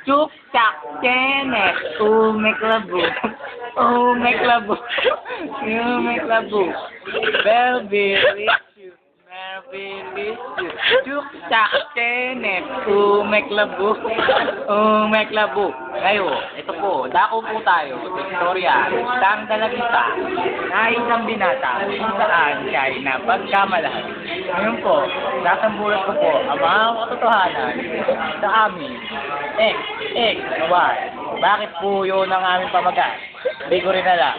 Chuk chak chenek, umeklabu, umeklabu, umeklabu, belbilicious, merbilicious, chuk chak chenek, umeklabu, umeklabu. Ngayon, ito po, dako po tayo sa istorya ng dalagita na isang binata kung saan siya ay napagkamalahan. Ngayon po, sasambulat ko po ang mga katotohanan sa amin. Y. Bakit po yun ang aming pamagat? Hindi ko rin alam.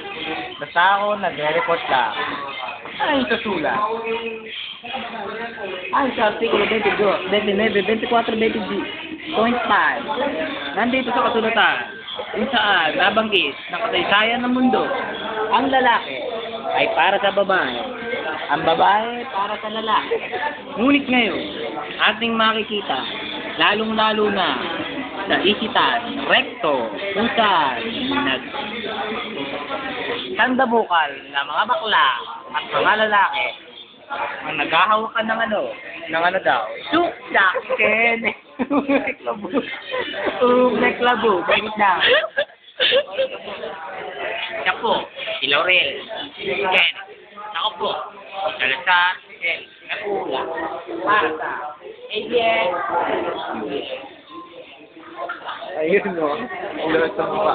Basta ako nagre-report lang. Ay, sa sulat. Ay, sa artikulo 22, 29, 24, 20.5. Nandito sa kasulatan, kung saan nabanggit ng kasaysayan ng mundo, ang lalaki ay para sa babae, ang babae para sa lalaki. Ngunit ngayon, ating makikita, lalong-lalo na sa isitan, rekto, kung saan tandabukal na mga bakla at mga lalaki ang naghahawakan ng ano daw, chuk-chak, ken, umeklabu, bakit na? Siya po, si Laurel, si Ken, ako po, Salazar, Ken, Napula, para sa ABS. Ayun, no? Ang lahat sa mukha.